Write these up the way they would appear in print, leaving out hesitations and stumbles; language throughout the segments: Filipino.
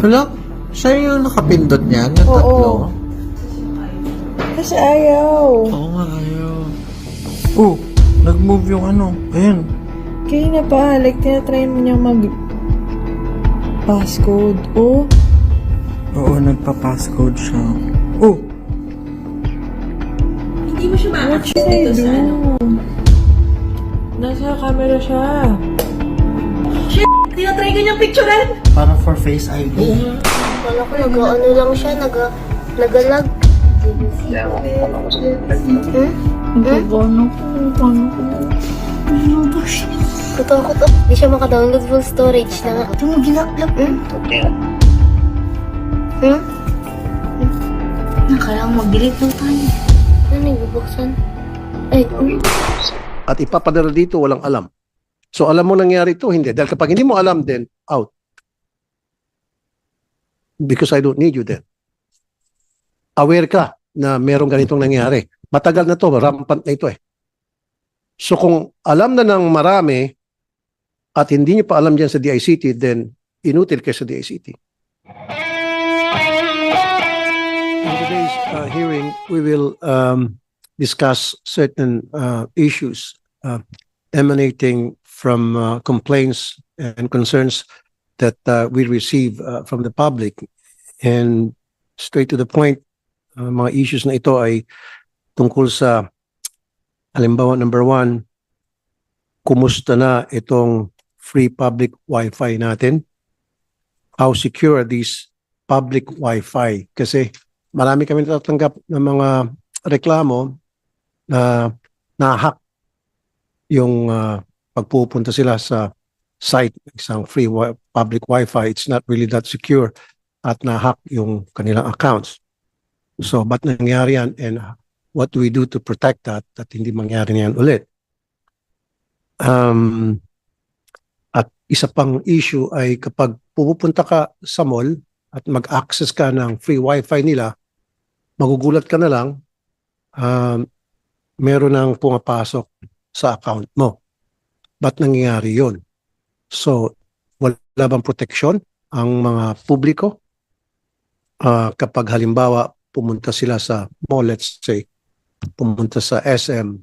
Hala, siya yung nakapindot niyan na tatlo? Oo. Kasi ayaw. Oo nga, ayaw. Oh, nag-move yung ano. Ayan. Kaya na pa, like, tinatry mo niyang passcode. Oh, Oo, nagpa-passcode siya. Oh, Hindi mo siya what ma-access should I dito sa ano. do? Nasa camera siya. Shit! Tinatry ko niyang picturean! para for Face ID. Wala ko, nag-ano lang siya, nag-alag. Paano ko? Kuto. Di siya maka-download full storage na nga. Ito mo ginaplap. Nakailangan mag-delete daw tayo. Ano yung bubuksan? Ay, At ipapadala dito, walang alam. So alam mo nangyari ito, hindi. Dahil kapag hindi mo alam din, out. Because I don't need you then. Aware ka na merong ganitong nangyari. Matagal na to, rampant na ito eh. So kung alam na ng marami at hindi niyo pa alam dyan sa DICT, then inutil kayo sa DICT. In today's hearing, we will discuss certain issues emanating from complaints and concerns that we receive from the public. And straight to the point, mga issues na ito ay tungkol sa, halimbawa, number one, kumusta na itong free public Wi-Fi natin? How secure are these public Wi-Fi? Kasi marami kami natatanggap ng mga reklamo na na-hack yung pagpupunta sila sa site ng isang free public Wi-Fi. It's not really that secure at na-hack yung kanilang accounts. So, ba't nangyari yan and what do we do to protect that at hindi mangyari yan ulit? At isa pang issue ay kapag pupunta ka sa mall at mag-access ka ng free Wi-Fi nila, magugulat ka na lang, meron nang pumapasok sa account mo. Ba't nangyayari yun? So, wala bang proteksyon ang mga publiko? Kapag halimbawa, pumunta sila sa mall, let's say, pumunta sa SM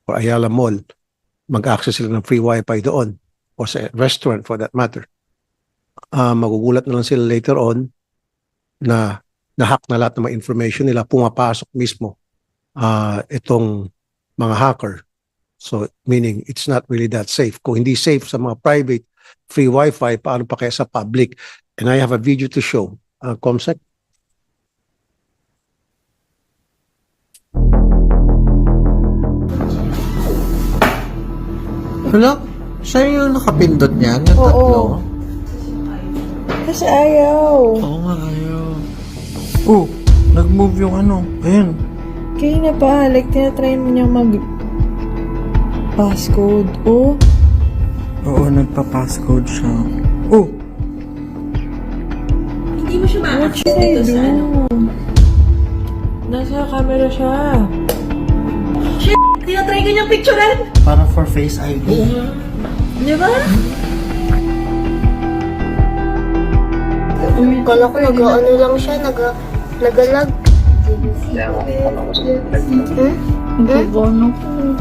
or Ayala Mall, mag-access sila ng free Wi-Fi doon o sa restaurant for that matter. Magugulat na lang sila later on na na-hack na lahat ng mga information nila, pumapasok mismo itong mga hacker. So, meaning, it's not really that safe. Kung hindi safe sa mga private free Wi-Fi, paano pa kaya sa public? And I have a video to show. Comsec? Hala, siya yung nakapindot niyan na tatlo? Oo. Kasi ayaw. Oo nga, ayaw. Oh, nag-move yung ano. Ayan. Kaya na pa, like, tinatry mo niyang passcode. Oh, Oo, nagpa-passcode siya. Oh, Hindi mo siya what ma-access should I dito do? sa ano. Nasa camera siya. Shit! Tinatry ko niyang picturean! para for Face ID. Di ba? kala ko, nag-ano lang siya, nag-alag.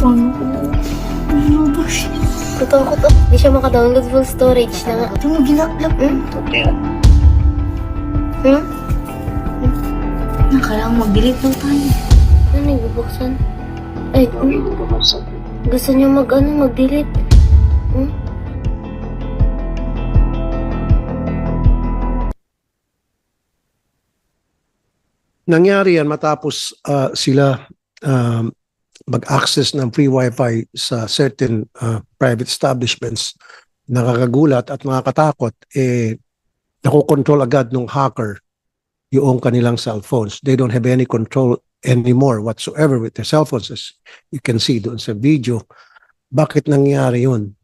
Paano ko? Kuto. Di siya maka-download full storage na nga. Ito mo ginaplap. Nakailangan mag-delete daw tayo. Ano yung bubuksan? Ay, gusto niyo mag-delete? Nangyari yan matapos sila mag-access ng free Wi-Fi sa certain private establishments. Nakakagulat at nakakatakot, nakokontrol agad ng hacker yung kanilang cellphones. They don't have any control anymore whatsoever with their cell phones, as you can see doon sa video. Bakit nangyari yun?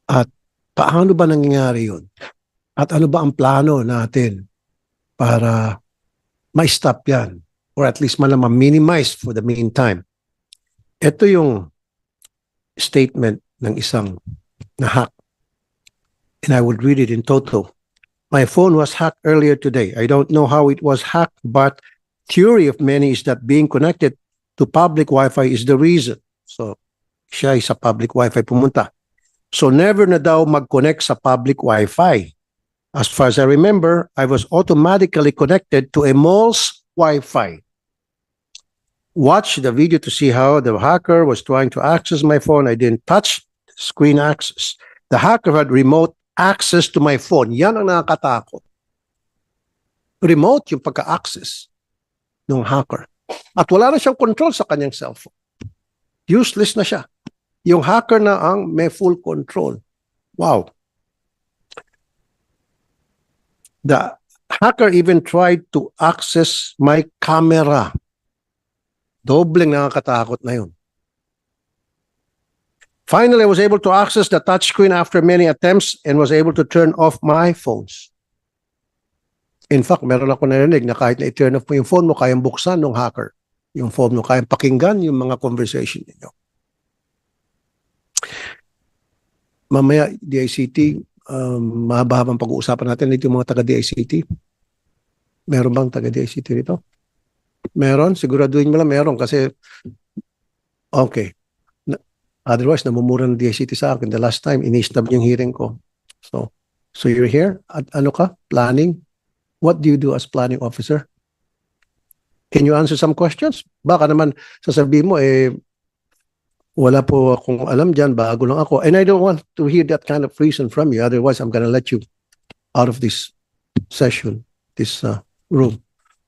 At paano ba nangyari yun? At ano ba ang plano natin para ma-stop yan? Or at least ma-minimize for the meantime. Ito yung statement ng isang na-hack. And I would read it in total. My phone was hacked earlier today. I don't know how it was hacked, but theory of many is that being connected to public Wi-Fi is the reason. So, siya ay sa public Wi-Fi pumunta. So, never na daw mag-connect sa public Wi-Fi. As far as I remember, I was automatically connected to a mall's Wi-Fi. Watch the video to see how the hacker was trying to access my phone. I didn't touch screen access. The hacker had remote access to my phone. Yan ang nakakatakot. Remote yung pagka-access ng hacker. At wala na siyang control sa kanyang cellphone. Useless na siya. Yung hacker na ang may full control. Wow. The hacker even tried to access my camera. Dobleng nakakatakot na yun. Finally, I was able to access the touchscreen after many attempts and was able to turn off my phones. In fact, meron ako narinig na kahit na i-turn off mo yung phone mo, kayang buksan ng hacker. Yung phone mo, kayang pakinggan yung mga conversation ninyo. Mamaya, DICT, mahaba-habang pag-uusapan natin dito yung mga taga-DICT. Meron bang taga-DICT dito? Meron? Siguraduhin mo lang meron kasi okay. Otherwise, namumura ng DICT sa akin. The last time, ini-stop yung hearing ko. So you're here? At ano ka? Planning? What do you do as planning officer? Can you answer some questions? Baka naman sasabihin mo, wala po akong alam dyan, bago lang ako. And I don't want to hear that kind of reason from you. Otherwise, I'm gonna let you out of this session, this room.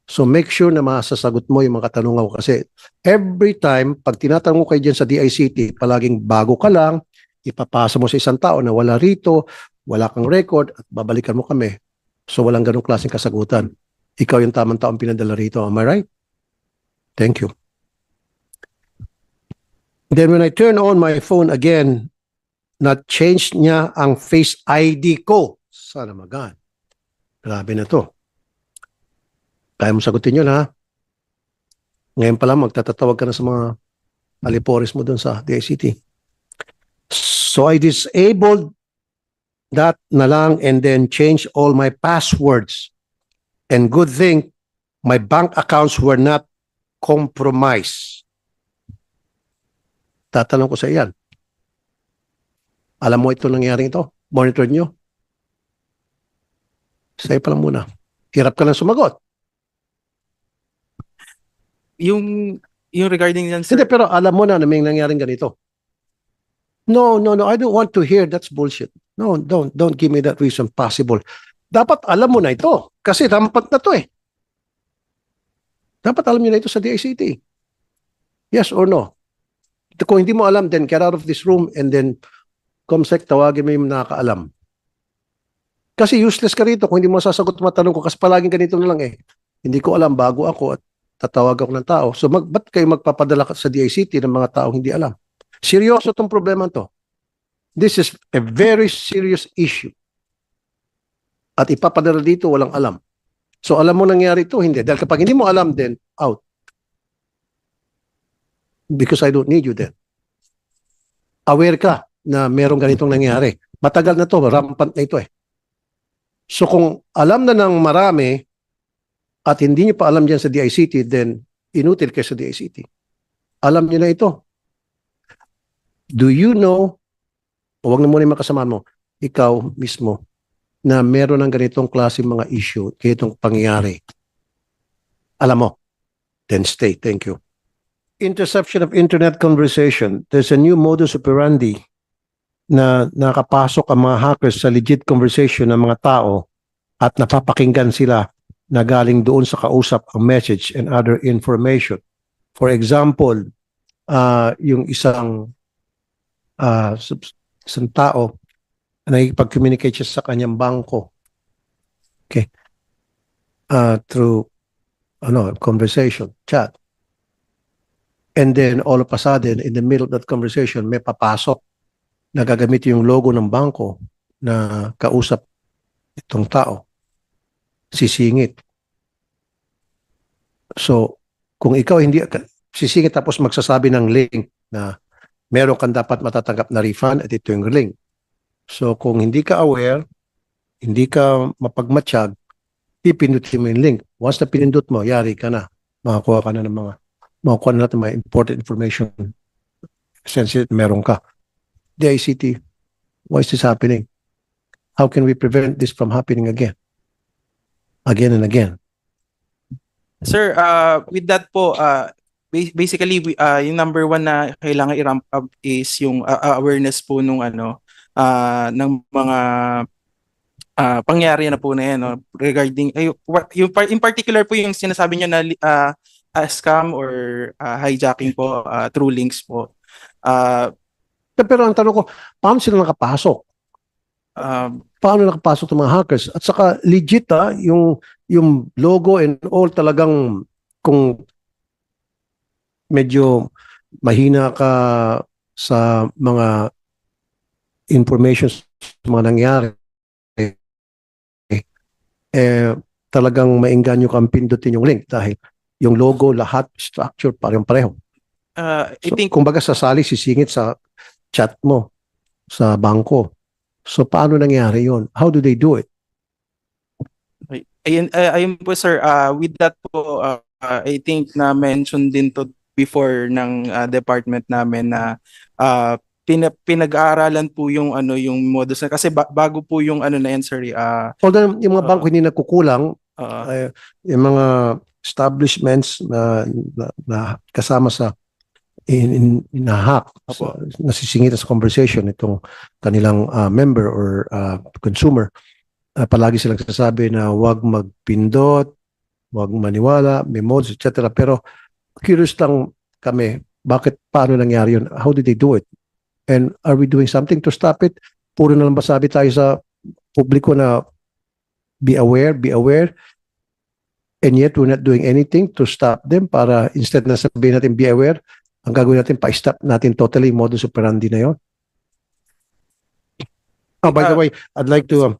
So make sure na masasagot mo yung mga katanungan ko kasi every time, pag tinatanong ko kayo dyan sa DICT, palaging bago ka lang, ipapasa mo sa isang tao na wala rito, wala kang record, at babalikan mo kami. So walang ganong klaseng kasagutan. Ikaw yung tamang taong pinadala rito. Am I right? Thank you. Then when I turn on my phone again, na-change niya ang Face ID ko. Sana magan. Grabe na to. Kaya mo sagutin yun, ha? Ngayon pa lang, magtatatawag ka na sa mga alipores mo dun sa DICT. So I disabled that na lang and then changed all my passwords. And good thing, my bank accounts were not compromised. Tatanong ko sa iyan. Alam mo ito nangyaring ito? Monitor nyo? Sa'yo pa lang muna. Hirap ka lang sumagot. Yung regarding yan, sir. Hindi, pero alam mo na may nangyaring ganito. No, I don't want to hear that's bullshit. No, don't give me that reason possible. Dapat alam mo na ito. Kasi rampat na to eh. Dapat alam niyo na ito sa DICT. Yes or no? Kung hindi mo alam, then get out of this room and then COMSEC, tawagin mo yung nakakaalam. Kasi useless ka rito kung hindi mo sasagot matanong ko kasi palaging ganito na lang eh. Hindi ko alam, bago ako at tatawag ako ng tao. So ba't kayo magpapadala sa DICT ng mga taong hindi alam? Seryoso itong problema to. This is a very serious issue. At ipapadala dito, walang alam. So alam mo nangyari ito, hindi. Dahil kapag hindi mo alam, then out. Because I don't need you then. Aware ka na merong ganitong nangyari. Matagal na to, rampant na ito eh. So kung alam na ng marami at hindi niyo pa alam dyan sa DICT, then inutil kayo sa DICT. Alam niyo na ito. Do you know, huwag na muna yung makasama mo, ikaw mismo, na meron ng ganitong klase mga issue, ganitong pangyayari. Alam mo, then stay. Thank you. Interception of internet conversation. There's a new modus operandi na nakapasok ang mga hackers sa legit conversation ng mga tao at napapakinggan sila na galing doon sa kausap ang message and other information. For example, yung isang tao na nakikipag-communicate siya sa kanyang bangko. Okay. Through conversation, chat. And then all of a sudden, in the middle of that conversation, may papasok na gagamit yung logo ng bangko na kausap itong tao. Sisingit. So, kung ikaw hindi sisingit tapos magsasabi ng link na meron kang dapat matatanggap na refund at ito yung link. So, kung hindi ka aware, hindi ka mapagmatsyag, pipindutin mo yung link. Once na pinindot mo, yari ka na. Makakuha ka na ng makakuha na natin mga important information. Sensitive, meron ka. The ICT, why is this happening? How can we prevent this from happening again? Again and again. Sir, with that po, basically yung number one na kailangan i-ramp up is yung awareness po nung ng mga pangyari na po na yan, no, regarding yung in particular po yung sinasabi niyo na scam or hijacking po through links po. Pero ang tanong ko, paano sila nakapasok? Paano nakapasok ng mga hackers? At saka legit yung logo and all talagang kung medyo mahina ka sa mga information sa mga nangyari, talagang maingganyo kang pindutin yung link dahil yung logo, lahat, structure, pareho. I So, think kumbaga sasali, sisingit sa chat mo sa bangko. So, paano nangyari yon? How do they do it? ayun po sir, with that po, I think na mention din to before ng department namin na pinag-aaralan po yung yung modus na kasi bago po yung na yan sir, Although yung mga bangko hindi nagkukulang, uh, yung mga establishments na kasama sa hack, Opo. nasisingit sa conversation itong kanilang member or consumer, palagi silang sasabi na huwag magpindot, huwag maniwala, may modes, etc. Pero curious lang kami, paano nangyari yun? How did they do it? And are we doing something to stop it? Puro na lang ba sabi tayo sa publiko na be aware, and yet we're not doing anything to stop them para instead na sabihin natin be aware, ang gagawin natin, pa-stop natin totally modus operandi na yun. Oh, by the way, I'd like to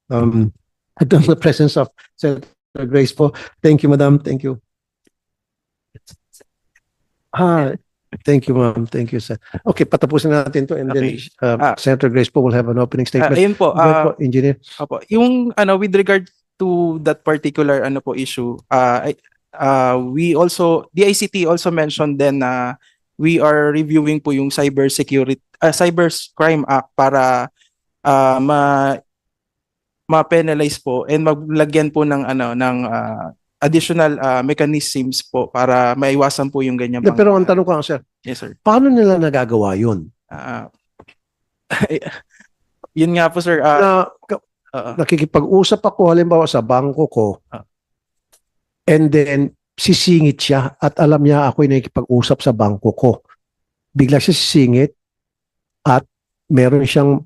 acknowledge the presence of Senator Grace po. Thank you, Madam. Thank you. Thank you, ma'am. Thank you, sir. Okay, patapusin natin to and Okay. then Senator Grace po will have an opening statement. ayun po, Go ahead po, Engineer. Opo, yung with regard to that particular po issue, we also, the ICT also mentioned then na we are reviewing po yung Cybercrime Act para ma-penalize po and maglagyan po ng additional mechanisms po para maiwasan po yung ganyan Pero ang tanong ko, sir, yes sir. paano nila nagagawa yun? Yun nga po sir, Nakikipag-usap ako halimbawa sa bangko ko and then sisingit siya at alam niya ako'y nakikipag-usap sa bangko ko. Bigla siya sisingit at meron siyang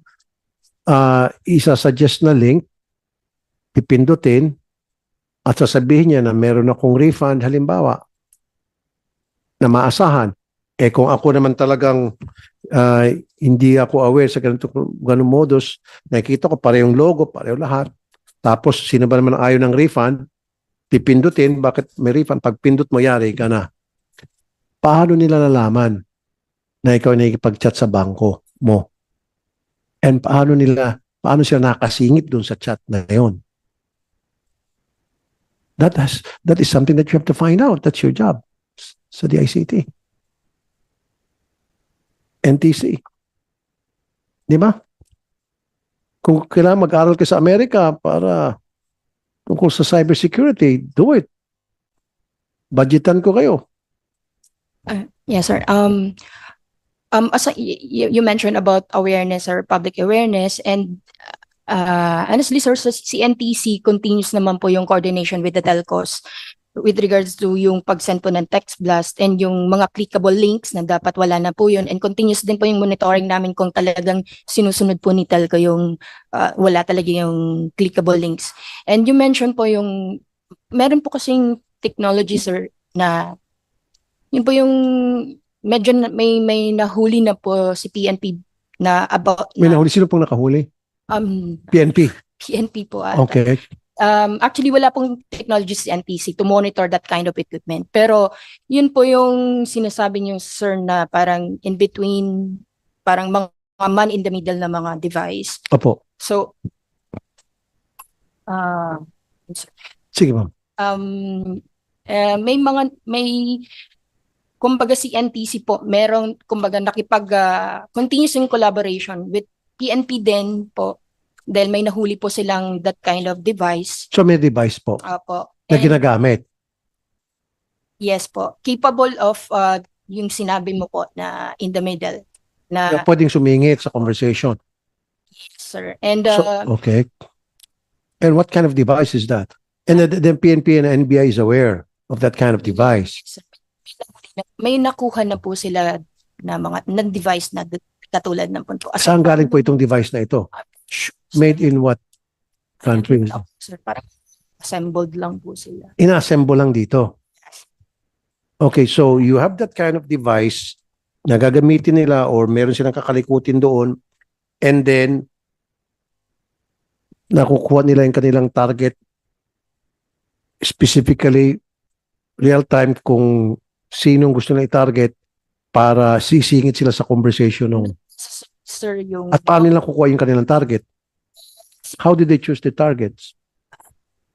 isa-suggest na link, pipindutin at sasabihin niya na meron akong refund halimbawa na maasahan. Kung ako naman talagang hindi ako aware sa ganung modus, nakikita ko parehong logo, pareho lahat. Tapos sino ba naman ayaw ng refund, pipindutin, bakit may refund? Pag pindot mo, yari ka na. Paano nila nalaman na ikaw ay nakikipag-chat sa bangko mo? And paano sila nakasingit dun sa chat na yun? That is something that you have to find out. That's your job sa DICT. NTC. Di ba? Kung kailangan mag-aral ka sa Amerika para tungkol sa cybersecurity, do it. Budgetan ko kayo. Yes, sir. As you mentioned about awareness or public awareness, and honestly, sir, sa CNTC continues naman po yung coordination with the telcos with regards to yung pag-send po ng text blast and yung mga clickable links na dapat wala na po yun, and continuous din po yung monitoring namin kung talagang sinusunod po ni telco yung wala talaga yung clickable links. And you mentioned po yung meron po kasing technology, sir, na yun po yung medyo may nahuli na po si PNP na about May nahuli, sino pong nakahuli? PNP. PNP po. Okay. Actually, wala pong technology si NTC to monitor that kind of equipment. Pero yun po yung sinasabi niyo, sir, na parang in between, parang mga man in the middle na mga device. Opo. So, Ah, Sige, ma'am. may kumbaga si NTC po, merong kumbaga continuous in collaboration with PNP din po dahil may nahuli po silang that kind of device. So may device po Apo. na And ginagamit. yes po, capable of yung sinabi mo po na in the middle Na na pwedeng sumingit sa conversation. sir. And So, okay. And what kind of device is that? And the PNP and NBI is aware of that kind of device. may nakuha na po sila na mga device na katulad ng punto. Saan galing po itong device na ito? Made in what country? Sir, parang assembled lang po sila. Inassemble lang dito. Okay, so you have that kind of device na gagamitin nila or meron silang kakalikutin doon and then nakukuha nila yung kanilang target specifically real time kung sinong gusto nila i-target para sisingit sila sa conversation ng Sir, yung at paano nila kukuha yung kanilang target? How did they choose the targets?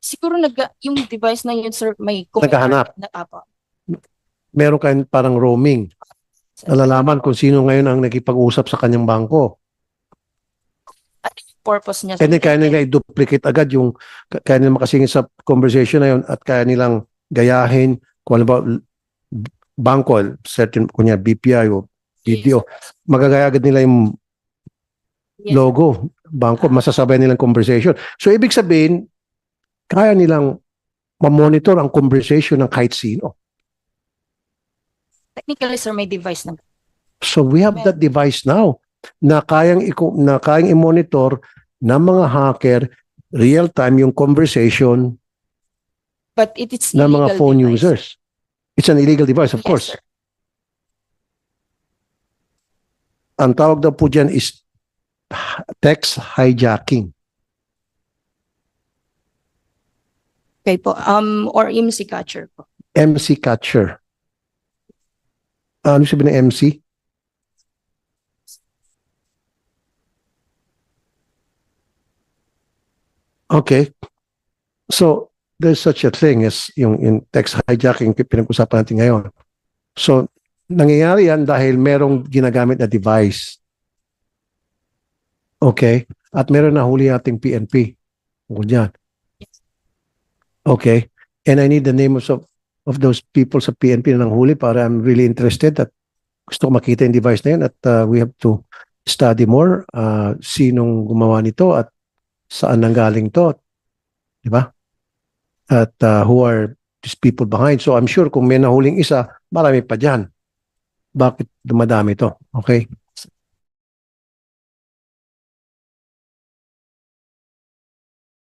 siguro yung device na yun, sir, may Naghahanap. Apo. Meron kayong parang roaming. Nalalaman kung sino ngayon ang nakipag-usap sa kanyang bangko. Purpose niya. And then kaya nila i-duplicate agad yung kaya nila makasingit sa conversation na yun at kaya nilang gayahin kung ano ba bangko, certain kunya BPI o video. Magagaya agad nila yung Yes. logo, bangko, masasabay nilang conversation. So ibig sabihin, kaya nilang ma-monitor ang conversation ng kahit sino. Technically, sir, may device na. So we have that device now na kayang i-monitor ng mga hacker real time yung conversation But it is ng mga illegal phone device. users. It's an illegal device, of Yes, course. sir. Ang tawag daw po dyan is text hijacking. Okay po. Or MC catcher po. MC catcher. Ano sabihin ng MC? Okay. So, there's such a thing as yung text hijacking pinag-usapan natin ngayon. So, nangyayari yan dahil merong ginagamit na device. Okay? At meron na huli nating PNP. Tungkol dyan. Okay? And I need the names of those people sa PNP na nanghuli para I'm really interested at gusto ko makita yung device na yun at we have to study more sinong gumawa nito at saan nanggaling to. Di ba? At who are these people behind. So I'm sure kung may nahuling isa, marami pa dyan. Bakit dumadami to? Okay?